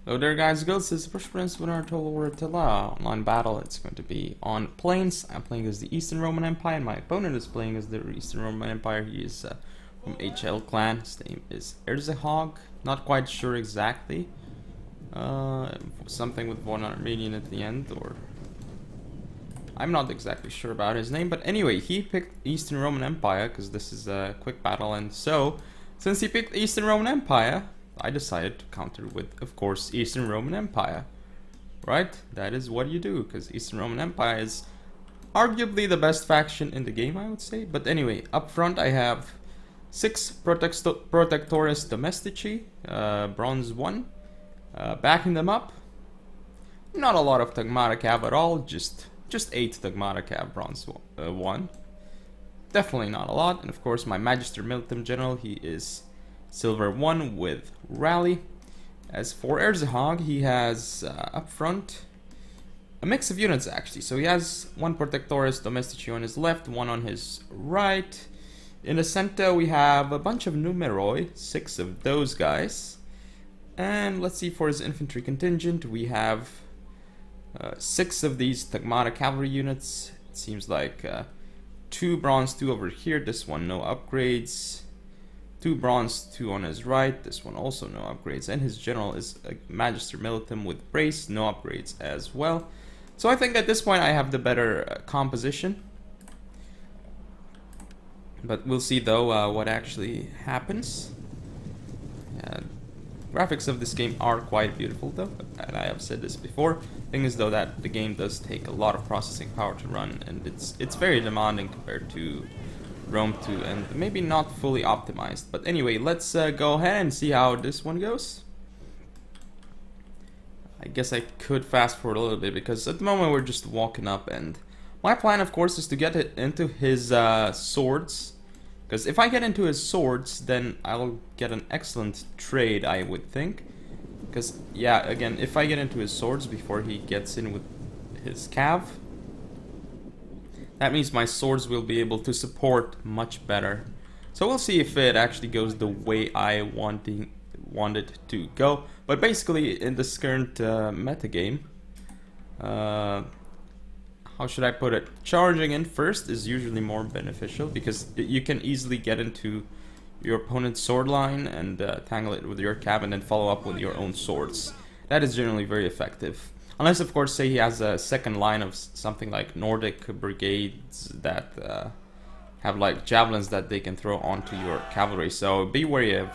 Hello there guys, this is Push Prince winner total Attila. Online battle, it's going to be on planes. I'm playing as the Eastern Roman Empire and my opponent is playing as the Eastern Roman Empire. He is from HL clan. His name is ERE. Not quite sure exactly. Something with one Armenian at the end, or I'm not exactly sure about his name, but anyway, he picked Eastern Roman Empire because this is a quick battle, and so since he picked Eastern Roman Empire, I decided to counter with, of course, Eastern Roman Empire. Right? That is what you do, because Eastern Roman Empire is arguably the best faction in the game, I would say. But anyway, up front I have 6 Protectores Domestici, bronze 1. Backing them up, not a lot of Tagmata Cav at all, just 8 Tagmata Cav, bronze 1. Definitely not a lot. And of course my Magister Militum General, he is silver 1 with rally. As for ERE, he has up front a mix of units actually. So he has 1 Protectores Domestici on his left, 1 on his right. In the center we have a bunch of numeroi, 6 of those guys. And let's see, for his infantry contingent we have 6 of these Tagmata cavalry units. It seems like 2 bronze 2 over here, this one no upgrades. 2 bronze 2 on his right, this one also no upgrades, and his general is a Magister Militum with brace, no upgrades as well. So I think at this point I have the better composition. But we'll see though what actually happens. Graphics of this game are quite beautiful though, and I have said this before. Thing is though that the game does take a lot of processing power to run, and it's very demanding compared to Rome 2, and maybe not fully optimized. But anyway, let's go ahead and see how this one goes. I guess I could fast forward a little bit because at the moment we're just walking up, and my plan of course is to get it into his swords, because if I get into his swords then I'll get an excellent trade, I would think. Because yeah, again, if I get into his swords before he gets in with his cav, that means my swords will be able to support much better. So we'll see if it actually goes the way I want it to go. But basically, in this current metagame, how should I put it? Charging in first is usually more beneficial because you can easily get into your opponent's sword line and tangle it with your cav and then follow up with your own swords. That is generally very effective. Unless, of course, say he has a second line of something like Nordic brigades that have like javelins that they can throw onto your cavalry. So be wary of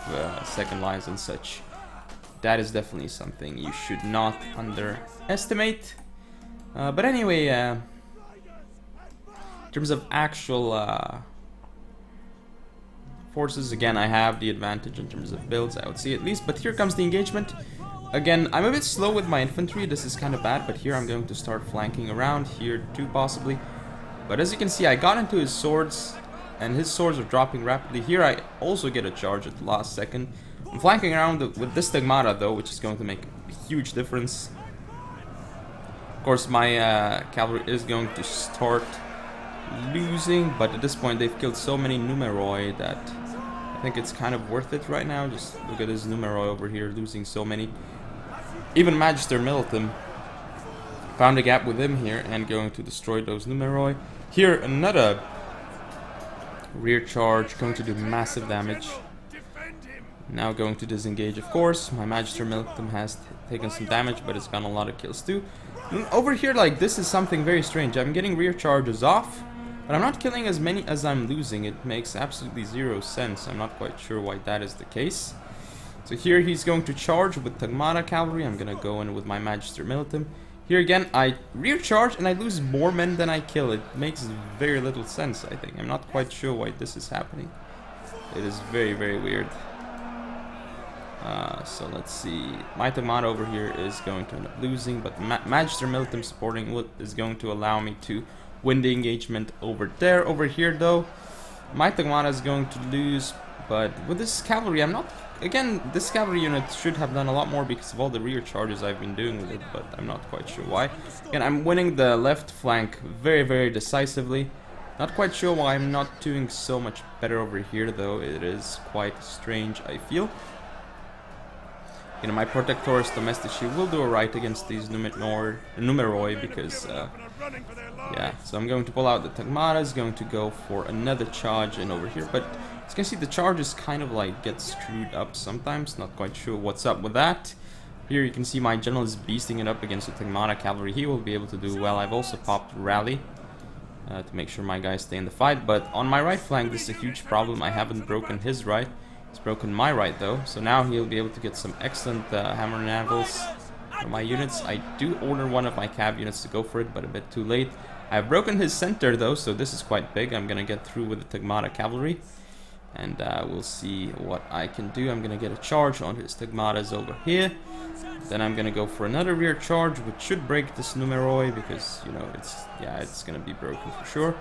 second lines and such. That is definitely something you should not underestimate. But anyway, in terms of actual forces, again, I have the advantage in terms of builds, I would say at least. But here comes the engagement. Again, I'm a bit slow with my infantry, this is kind of bad, but here I'm going to start flanking around, here too possibly. But as you can see, I got into his swords, and his swords are dropping rapidly. Here I also get a charge at the last second. I'm flanking around with this Tagmata though, which is going to make a huge difference. Of course, my cavalry is going to start losing, but at this point they've killed so many numeroi that I think it's kind of worth it right now. Just look at this numeroi over here losing so many. Even Magister Militum found a gap with him here and going to destroy those numeroi. Here another rear charge going to do massive damage. Now going to disengage, of course. My Magister Militum has taken some damage, but it's gotten a lot of kills too. And over here, like, this is something very strange. I'm getting rear charges off, but I'm not killing as many as I'm losing. It makes absolutely zero sense. I'm not quite sure why that is the case. So here he's going to charge with Tagmata cavalry. I'm gonna go in with my Magister Militum. Here again, I rear charge and I lose more men than I kill. It makes very little sense, I think. I'm not quite sure why this is happening. It is very, very weird. So let's see. My Tagmata over here is going to end up losing, but Magister Militum supporting is going to allow me to win the engagement over there. Over here though, my Tagmata is going to lose, but with this cavalry I'm not... Again, this cavalry unit should have done a lot more because of all the rear charges I've been doing with it, but I'm not quite sure why. Again, I'm winning the left flank very, very decisively. Not quite sure why I'm not doing so much better over here though. It is quite strange, I feel. you know, my Protectorus Domestici will do alright against these Numeroi because, yeah, so I'm going to pull out the Tagmata, is going to go for another charge in over here, but as you can see the charges kind of like get screwed up sometimes, not quite sure what's up with that. Here you can see my general is beasting it up against the Tagmata cavalry, he will be able to do well. I've also popped Rally to make sure my guys stay in the fight, but on my right flank this is a huge problem. I haven't broken his right, he's broken my right though, so now he'll be able to get some excellent hammer navals for my units. I do order one of my cav units to go for it, but a bit too late. I've broken his center though, so this is quite big. I'm gonna get through with the Tagmata cavalry, and we'll see what I can do. I'm gonna get a charge on his Tagmatas over here. Then I'm gonna go for another rear charge, which should break this Numeroi because, you know, it's gonna be broken for sure.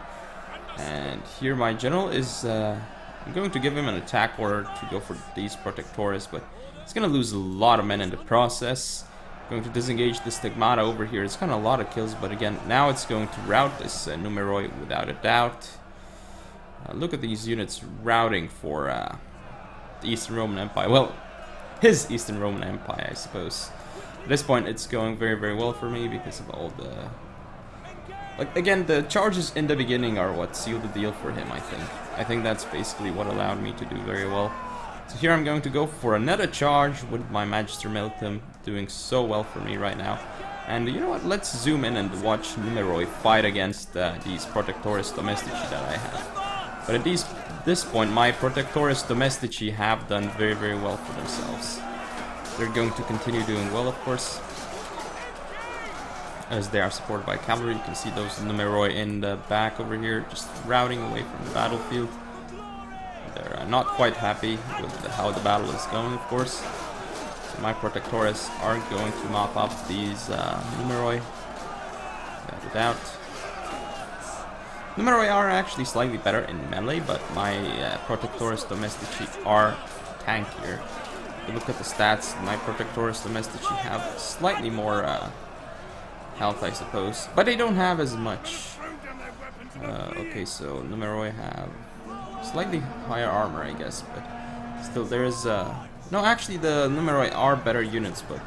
And here my general is, I'm going to give him an attack order to go for these Protectores, but he's gonna lose a lot of men in the process. Going to disengage this Tagmata over here. It's kind of a lot of kills, but again, now it's going to rout this Numeroi without a doubt. Look at these units routing for the Eastern Roman Empire. Well, his Eastern Roman Empire, I suppose. At this point, it's going very, very well for me because of all the... Like, again, the charges in the beginning are what sealed the deal for him, I think. I think that's basically what allowed me to do very well. So here I'm going to go for another charge with my Magister Militum doing so well for me right now. And you know what, let's zoom in and watch Numeroi fight against these Protectorus Domestici that I have. But at this point, my Protectorus Domestici have done very, very well for themselves. They're going to continue doing well, of course, as they are supported by cavalry. You can see those Numeroi in the back over here, just routing away from the battlefield. They're not quite happy with how the battle is going, of course. So my Protectores are going to mop up these Numeroi, without a doubt. Numeroi are actually slightly better in melee, but my Protectores Domestici are tankier. If you look at the stats, my Protectores Domestici have slightly more health, I suppose, but they don't have as much. Okay, so Numeroi have slightly higher armor, I guess, but still there is no, actually the Numeroi are better units, but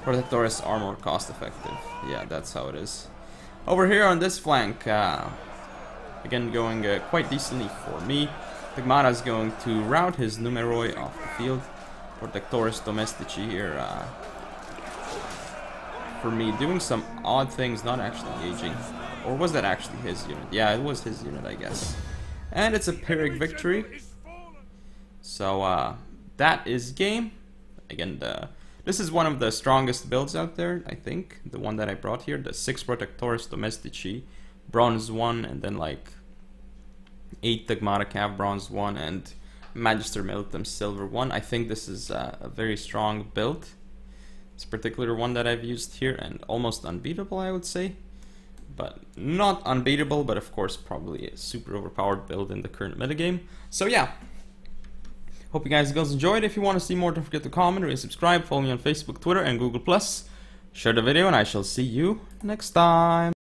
Protectores are more cost effective. Yeah, that's how it is. Over here on this flank, again going quite decently for me. Tagmata is going to rout his Numeroi off the field. Protectores Domestici here for me doing some odd things, not actually engaging. Or was that actually his unit? Yeah, it was his unit, I guess. And it's a Pyrrhic victory. So that is game. Again, this is one of the strongest builds out there, I think. The one that I brought here, the 6 Protectores Domestici, bronze 1, and then like 8 Tagmata Cav, bronze 1, and Magister Militum, silver 1. I think this is a very strong build. It's a particular one that I've used here, and almost unbeatable, I would say. But not unbeatable, but of course probably a super overpowered build in the current metagame. So yeah, hope you guys enjoyed. If you want to see more, don't forget to comment, rate, subscribe, follow me on Facebook, Twitter, and Google+. Share the video, and I shall see you next time.